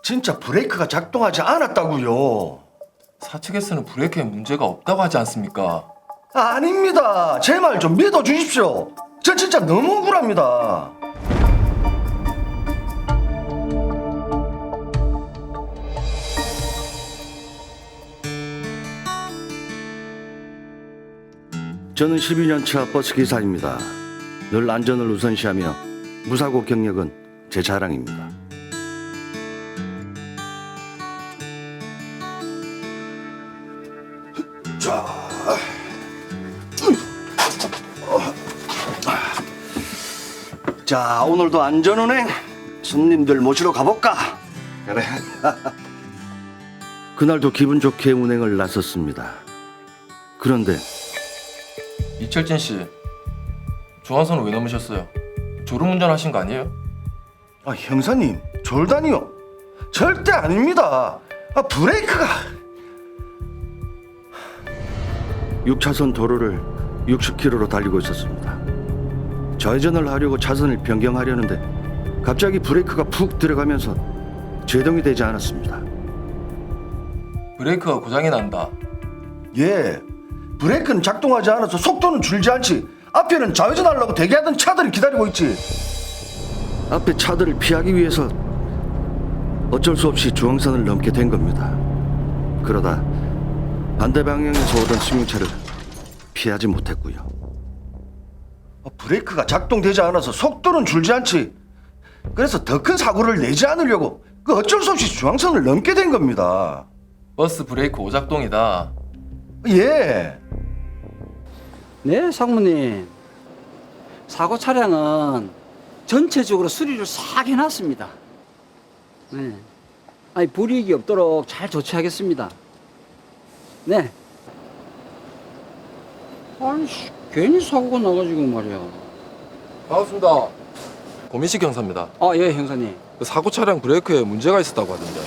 진짜 브레이크가 작동하지 않았다고요. 사측에서는 브레이크에 문제가 없다고 하지 않습니까? 아닙니다. 제 말 좀 믿어주십시오. 저 진짜 너무 억울합니다. 저는 12년 차 버스 기사입니다. 늘 안전을 우선시하며 무사고 경력은 제 자랑입니다. 자, 오늘도 안전운행 손님들 모시러 가볼까? 그래. 그날도 기분 좋게 운행을 나섰습니다. 그런데 이철진 씨, 중앙선을 왜 넘으셨어요? 졸음운전하신 거 아니에요? 형사님, 졸다니요? 절대 아닙니다. 브레이크가 6차선 도로를 60km로 달리고 있었습니다. 좌회전을 하려고 차선을 변경하려는데 갑자기 브레이크가 푹 들어가면서 제동이 되지 않았습니다. 브레이크가 고장이 난다. 예, 브레이크는 작동하지 않아서 속도는 줄지 않지. 앞에는 좌회전하려고 대기하던 차들이 기다리고 있지. 앞에 차들을 피하기 위해서 어쩔 수 없이 중앙선을 넘게 된 겁니다. 그러다 반대 방향에서 오던 승용차를 피하지 못했고요. 브레이크가 작동되지 않아서 속도는 줄지 않지. 그래서 더 큰 사고를 내지 않으려고 어쩔 수 없이 중앙선을 넘게 된 겁니다. 버스 브레이크 오작동이다. 예. 네, 상무님. 사고 차량은 전체적으로 수리를 싹 해놨습니다. 네. 아니, 불이익이 없도록 잘 조치하겠습니다. 네. 아니, 괜히 사고가 나가지고 말이야. 반갑습니다. 고민식 형사입니다. 아, 예, 형사님. 그 사고 차량 브레이크에 문제가 있었다고 하던데.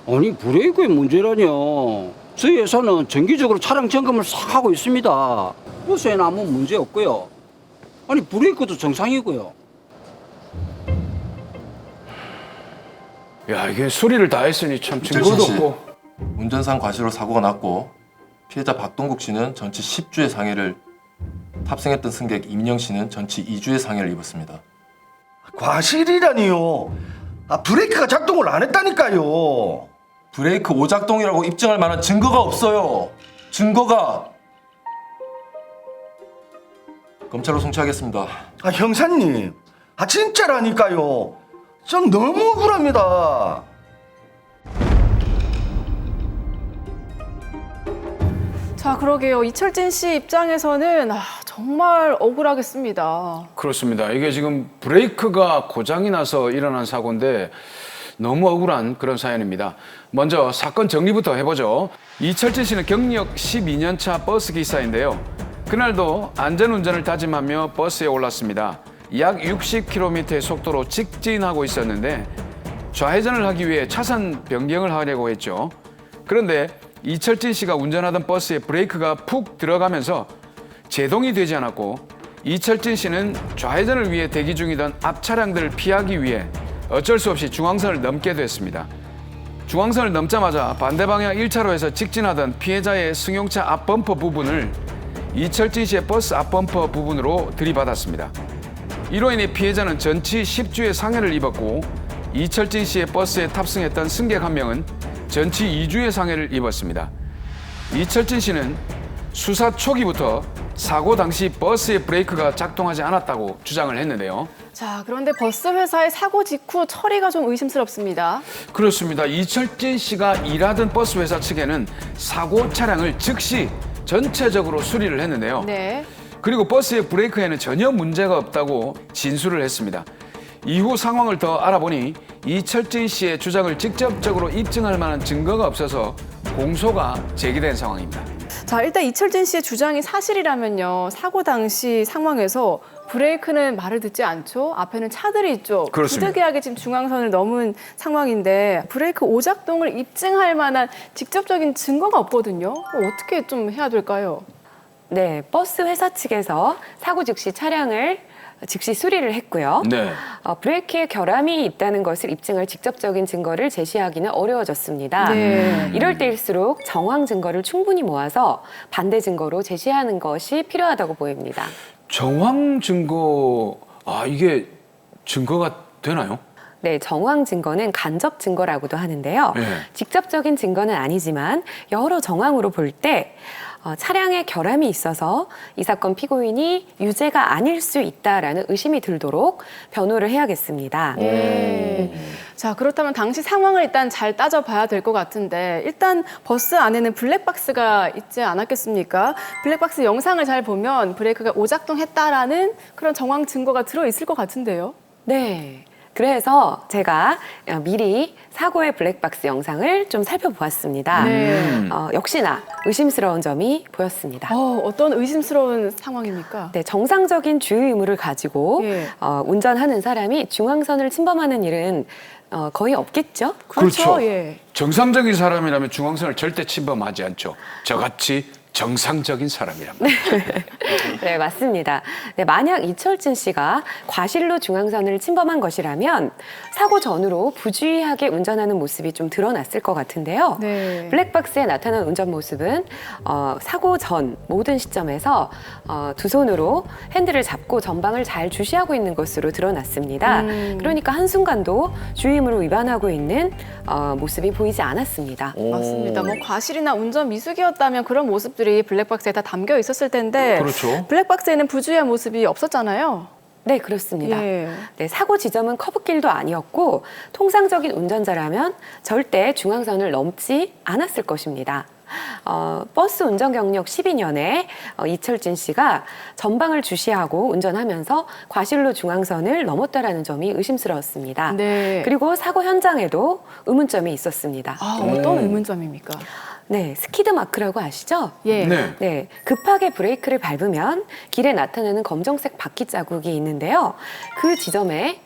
아니, 브레이크에 문제라뇨. 저희 회사는 정기적으로 차량 점검을 싹 하고 있습니다. 버스에는 아무 문제 없고요. 아니, 브레이크도 정상이고요. 야, 이게 수리를 다 했으니 참 증거도 이철진 씨, 없고. 운전상 과실로 사고가 났고 피해자 박동국 씨는 전치 10주의 상해를, 탑승했던 승객 임영 씨는 전치 2주의 상해를 입었습니다. 과실이라니요. 브레이크가 작동을 안 했다니까요. 브레이크 오작동이라고 입증할 만한 증거가 없어요. 증거가. 검찰로 송치하겠습니다. 형사님. 진짜라니까요. 전 너무 억울합니다. 자, 그러게요. 이철진 씨 입장에서는 정말 억울하겠습니다. 그렇습니다. 이게 지금 브레이크가 고장이 나서 일어난 사고인데 너무 억울한 그런 사연입니다. 먼저 사건 정리부터 해보죠. 이철진 씨는 경력 12년 차 버스 기사인데요. 그날도 안전운전을 다짐하며 버스에 올랐습니다. 약 60km의 속도로 직진하고 있었는데 좌회전을 하기 위해 차선 변경을 하려고 했죠. 그런데 이철진 씨가 운전하던 버스에 브레이크가 푹 들어가면서 제동이 되지 않았고 이철진 씨는 좌회전을 위해 대기 중이던 앞 차량들을 피하기 위해 어쩔 수 없이 중앙선을 넘게 됐습니다. 중앙선을 넘자마자 반대 방향 1차로에서 직진하던 피해자의 승용차 앞 범퍼 부분을 이철진 씨의 버스 앞 범퍼 부분으로 들이받았습니다. 이로 인해 피해자는 전치 10주의 상해를 입었고 이철진 씨의 버스에 탑승했던 승객 한 명은 전치 2주의 상해를 입었습니다. 이철진 씨는 수사 초기부터 사고 당시 버스의 브레이크가 작동하지 않았다고 주장을 했는데요. 자, 그런데 버스 회사의 사고 직후 처리가 좀 의심스럽습니다. 그렇습니다. 이철진 씨가 일하던 버스 회사 측에는 사고 차량을 즉시 전체적으로 수리를 했는데요. 네. 그리고 버스의 브레이크에는 전혀 문제가 없다고 진술을 했습니다. 이후 상황을 더 알아보니 이철진 씨의 주장을 직접적으로 입증할 만한 증거가 없어서 공소가 제기된 상황입니다. 자, 일단 이철진 씨의 주장이 사실이라면요. 사고 당시 상황에서 브레이크는 말을 듣지 않죠. 앞에는 차들이 있죠. 그렇습니다. 부득이하게 지금 중앙선을 넘은 상황인데 브레이크 오작동을 입증할 만한 직접적인 증거가 없거든요. 어떻게 좀 해야 될까요? 네, 버스 회사 측에서 사고 즉시 차량을 즉시 수리를 했고요. 네. 브레이크에 결함이 있다는 것을 입증할 직접적인 증거를 제시하기는 어려워졌습니다. 네. 이럴 때일수록 정황 증거를 충분히 모아서 반대 증거로 제시하는 것이 필요하다고 보입니다. 정황 증거, 이게 증거가 되나요? 네, 정황 증거는 간접 증거라고도 하는데요. 네. 직접적인 증거는 아니지만 여러 정황으로 볼 때 차량에 결함이 있어서 이 사건 피고인이 유죄가 아닐 수 있다라는 의심이 들도록 변호를 해야겠습니다. 자, 그렇다면 당시 상황을 일단 잘 따져봐야 될 것 같은데 일단 버스 안에는 블랙박스가 있지 않았겠습니까? 블랙박스 영상을 잘 보면 브레이크가 오작동했다라는 그런 정황 증거가 들어있을 것 같은데요. 네. 그래서 제가 미리 사고의 블랙박스 영상을 좀 살펴보았습니다. 네. 역시나 의심스러운 점이 보였습니다. 어떤 의심스러운 상황입니까? 네, 정상적인 주의 의무를 가지고 예. 운전하는 사람이 중앙선을 침범하는 일은 거의 없겠죠? 그렇죠. 예. 정상적인 사람이라면 중앙선을 절대 침범하지 않죠. 저같이 정상적인 사람이랍니다. 네, 맞습니다. 네, 만약 이철진 씨가 과실로 중앙선을 침범한 것이라면 사고 전후로 부주의하게 운전하는 모습이 좀 드러났을 것 같은데요. 네. 블랙박스에 나타난 운전 모습은 사고 전 모든 시점에서 두 손으로 핸들을 잡고 전방을 잘 주시하고 있는 것으로 드러났습니다. 그러니까 한순간도 주의의무를 위반하고 있는 모습이 보이지 않았습니다. 맞습니다. 뭐 과실이나 운전 미숙이었다면 그런 모습들이 블랙박스에 다 담겨 있었을 텐데 그렇죠. 블랙박스에는 부주의한 모습이 없었잖아요. 네, 그렇습니다. 예. 네, 사고 지점은 커브길도 아니었고 통상적인 운전자라면 절대 중앙선을 넘지 않았을 것입니다. 버스 운전 경력 12년에 이철진 씨가 전방을 주시하고 운전하면서 과실로 중앙선을 넘었다라는 점이 의심스러웠습니다. 네. 그리고 사고 현장에도 의문점이 있었습니다. 어떤 의문점입니까? 네, 스키드 마크라고 아시죠? 예. 네. 네, 급하게 브레이크를 밟으면 길에 나타나는 검정색 바퀴 자국이 있는데요. 그 지점에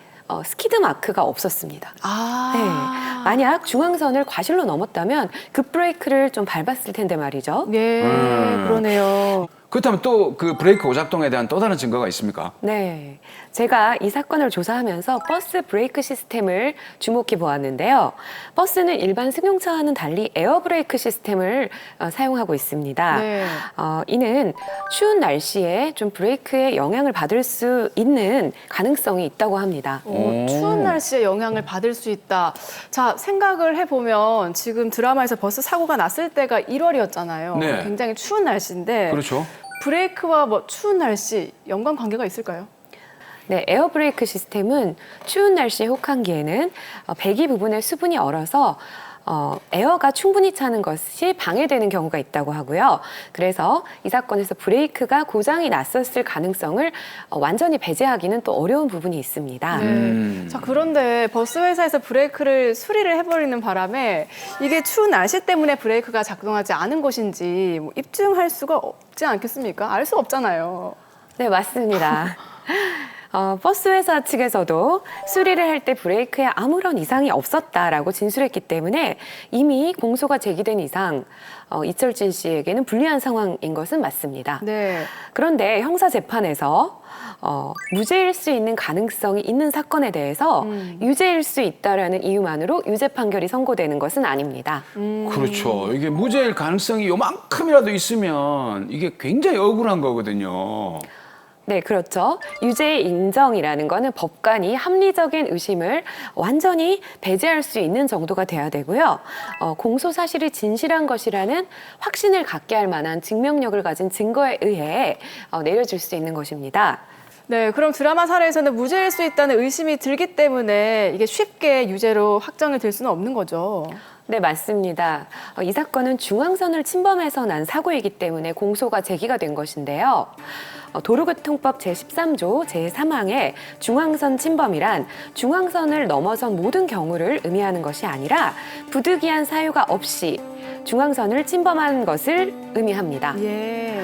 스키드 마크가 없었습니다. 네, 만약 중앙선을 과실로 넘었다면 급브레이크를 좀 밟았을 텐데 말이죠. 네, 그러네요. 그렇다면 또 그 브레이크 오작동에 대한 또 다른 증거가 있습니까? 네, 제가 이 사건을 조사하면서 버스 브레이크 시스템을 주목해 보았는데요. 버스는 일반 승용차와는 달리 에어브레이크 시스템을 사용하고 있습니다. 네. 이는 추운 날씨에 좀 브레이크에 영향을 받을 수 있는 가능성이 있다고 합니다. 추운 날씨에 영향을 받을 수 있다. 자, 생각을 해보면 지금 드라마에서 버스 사고가 났을 때가 1월이었잖아요. 네. 굉장히 추운 날씨인데 그렇죠. 브레이크와 뭐 추운 날씨 연관 관계가 있을까요? 네, 에어브레이크 시스템은 추운 날씨의 혹한기에는 배기 부분의 수분이 얼어서 에어가 충분히 차는 것이 방해되는 경우가 있다고 하고요. 그래서 이 사건에서 브레이크가 고장이 났었을 가능성을 완전히 배제하기는 또 어려운 부분이 있습니다. 자, 그런데 버스 회사에서 브레이크를 수리를 해버리는 바람에 이게 추운 날씨 때문에 브레이크가 작동하지 않은 것인지 뭐 입증할 수가 없지 않겠습니까? 알 수 없잖아요. 네, 맞습니다. 버스 회사 측에서도 수리를 할 때 브레이크에 아무런 이상이 없었다라고 진술했기 때문에 이미 공소가 제기된 이상 이철진 씨에게는 불리한 상황인 것은 맞습니다. 네. 그런데 형사 재판에서 무죄일 수 있는 가능성이 있는 사건에 대해서 유죄일 수 있다라는 이유만으로 유죄 판결이 선고되는 것은 아닙니다. 그렇죠. 이게 무죄일 가능성이 요만큼이라도 있으면 이게 굉장히 억울한 거거든요. 네, 그렇죠. 유죄의 인정이라는 거는 법관이 합리적인 의심을 완전히 배제할 수 있는 정도가 돼야 되고요. 공소 사실이 진실한 것이라는 확신을 갖게 할 만한 증명력을 가진 증거에 의해 내려질 수 있는 것입니다. 네, 그럼 드라마 사례에서는 무죄일 수 있다는 의심이 들기 때문에 이게 쉽게 유죄로 확정이 될 수는 없는 거죠. 네, 맞습니다. 이 사건은 중앙선을 침범해서 난 사고이기 때문에 공소가 제기가 된 것인데요. 도로교통법 제13조 제3항의 중앙선 침범이란 중앙선을 넘어선 모든 경우를 의미하는 것이 아니라 부득이한 사유가 없이 중앙선을 침범한 것을 의미합니다. 예.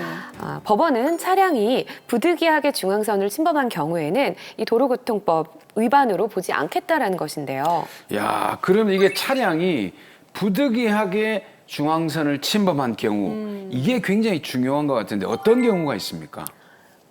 법원은 차량이 부득이하게 중앙선을 침범한 경우에는 이 도로교통법 위반으로 보지 않겠다라는 것인데요. 야, 그럼 이게 차량이 부득이하게 중앙선을 침범한 경우 이게 굉장히 중요한 것 같은데 어떤 경우가 있습니까?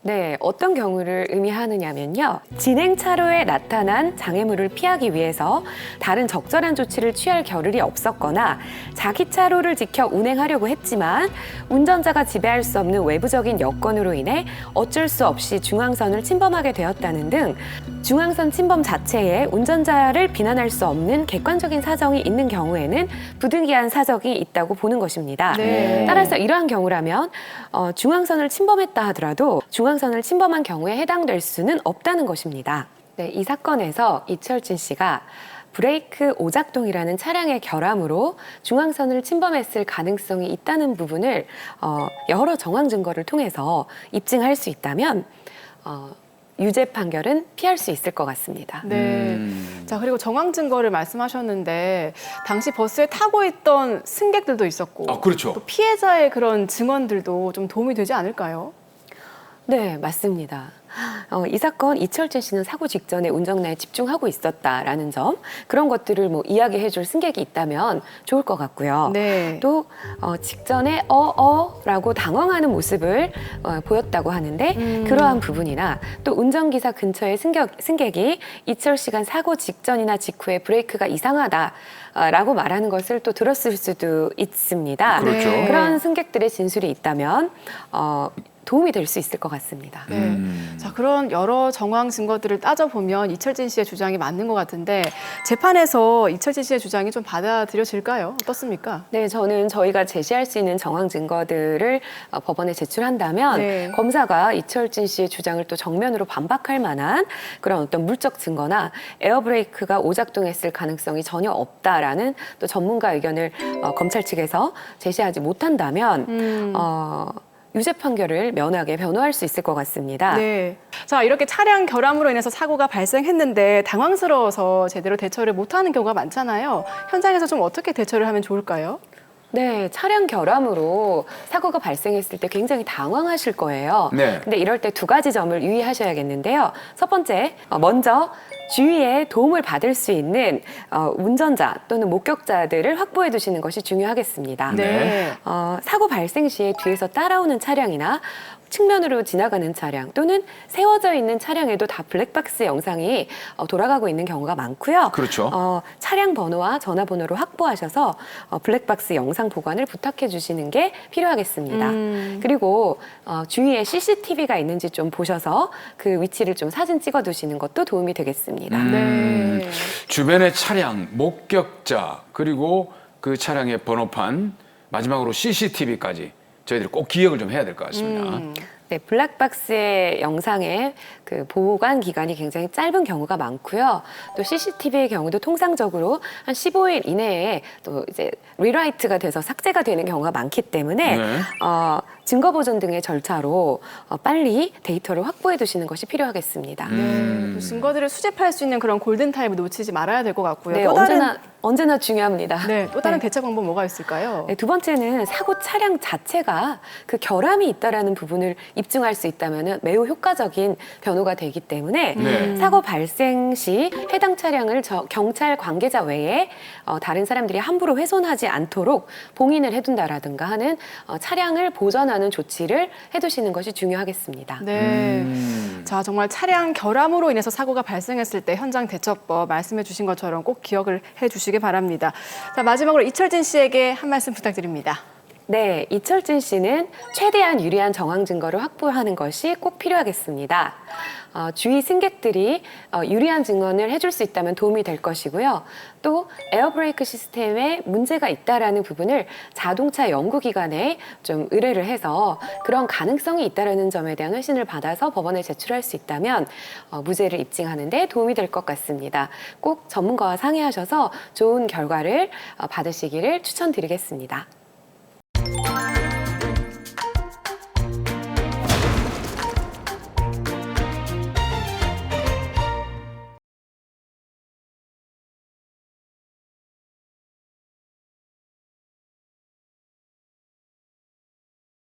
네, 어떤 경우를 의미하느냐면요. 진행 차로에 나타난 장애물을 피하기 위해서 다른 적절한 조치를 취할 겨를이 없었거나 자기 차로를 지켜 운행하려고 했지만 운전자가 지배할 수 없는 외부적인 여건으로 인해 어쩔 수 없이 중앙선을 침범하게 되었다는 등 중앙선 침범 자체에 운전자를 비난할 수 없는 객관적인 사정이 있는 경우에는 부득이한 사정이 있다고 보는 것입니다. 네. 따라서 이러한 경우라면 중앙선을 침범했다 하더라도 중앙선을 침범한 경우에 해당될 수는 없다는 것입니다. 네, 이 사건에서 이철진 씨가 브레이크 오작동이라는 차량의 결함으로 중앙선을 침범했을 가능성이 있다는 부분을 여러 정황 증거를 통해서 입증할 수 있다면 유죄 판결은 피할 수 있을 것 같습니다. 네. 자, 그리고 정황 증거를 말씀하셨는데 당시 버스에 타고 있던 승객들도 있었고 아, 그렇죠. 또 피해자의 그런 증언들도 좀 도움이 되지 않을까요? 네, 맞습니다. 이 사건 이철진 씨는 사고 직전에 운전에 집중하고 있었다라는 점, 그런 것들을 뭐 이야기해줄 승객이 있다면 좋을 것 같고요. 네. 또 직전에 라고 당황하는 모습을 보였다고 하는데 그러한 부분이나 또 운전기사 근처의 승객이 이철 씨가 사고 직전이나 직후에 브레이크가 이상하다라고 말하는 것을 또 들었을 수도 있습니다. 그렇죠. 네. 그런 승객들의 진술이 있다면 도움이 될 수 있을 것 같습니다. 네. 자, 그런 여러 정황 증거들을 따져보면 이철진 씨의 주장이 맞는 것 같은데 재판에서 이철진 씨의 주장이 좀 받아들여질까요? 어떻습니까? 네, 저는 저희가 제시할 수 있는 정황 증거들을 법원에 제출한다면 네. 검사가 이철진 씨의 주장을 또 정면으로 반박할 만한 그런 어떤 물적 증거나 에어브레이크가 오작동했을 가능성이 전혀 없다라는 또 전문가 의견을 검찰 측에서 제시하지 못한다면 유죄 판결을 면하게 변호할 수 있을 것 같습니다. 네. 자, 이렇게 차량 결함으로 인해서 사고가 발생했는데 당황스러워서 제대로 대처를 못하는 경우가 많잖아요. 현장에서 좀 어떻게 대처를 하면 좋을까요? 네, 차량 결함으로 사고가 발생했을 때 굉장히 당황하실 거예요. 네. 근데 이럴 때 두 가지 점을 유의하셔야겠는데요. 첫 번째, 먼저 주위에 도움을 받을 수 있는 운전자 또는 목격자들을 확보해 두시는 것이 중요하겠습니다. 네. 사고 발생 시에 뒤에서 따라오는 차량이나 측면으로 지나가는 차량 또는 세워져 있는 차량에도 다 블랙박스 영상이 돌아가고 있는 경우가 많고요. 그렇죠. 차량 번호와 전화번호를 확보하셔서 블랙박스 영상 보관을 부탁해 주시는 게 필요하겠습니다. 그리고 주위에 CCTV가 있는지 좀 보셔서 그 위치를 좀 사진 찍어 두시는 것도 도움이 되겠습니다. 네. 주변의 차량, 목격자, 그리고 그 차량의 번호판, 마지막으로 CCTV까지 저희들이 꼭 기억을 좀 해야 될 것 같습니다. 네, 블랙박스의 영상의 그 보관 기간이 굉장히 짧은 경우가 많고요. 또 CCTV의 경우도 통상적으로 한 15일 이내에 또 이제 리라이트가 돼서 삭제가 되는 경우가 많기 때문에 네. 증거 보존 등의 절차로 빨리 데이터를 확보해 두시는 것이 필요하겠습니다. 네. 또 증거들을 수집할 수 있는 그런 골든타임을 놓치지 말아야 될 것 같고요. 네, 또 언제나 중요합니다. 네, 또 다른 대처 방법 뭐가 있을까요? 네, 두 번째는 사고 차량 자체가 그 결함이 있다라는 부분을 입증할 수 있다면 매우 효과적인 변호가 되기 때문에 네. 사고 발생 시 해당 차량을 경찰 관계자 외에 다른 사람들이 함부로 훼손하지 않도록 봉인을 해둔다라든가 하는 차량을 보전하는 조치를 해두시는 것이 중요하겠습니다. 네. 자, 정말 차량 결함으로 인해서 사고가 발생했을 때 현장 대처법 말씀해 주신 것처럼 꼭 기억을 해 주시기 바랍니다. 자, 마지막으로 이철진 씨에게 한 말씀 부탁드립니다. 네, 이철진 씨는 최대한 유리한 정황 증거를 확보하는 것이 꼭 필요하겠습니다. 주위 승객들이 유리한 증언을 해줄 수 있다면 도움이 될 것이고요. 또 에어브레이크 시스템에 문제가 있다라는 부분을 자동차 연구기관에 좀 의뢰를 해서 그런 가능성이 있다라는 점에 대한 회신을 받아서 법원에 제출할 수 있다면 무죄를 입증하는 데 도움이 될 것 같습니다. 꼭 전문가와 상의하셔서 좋은 결과를 받으시기를 추천드리겠습니다.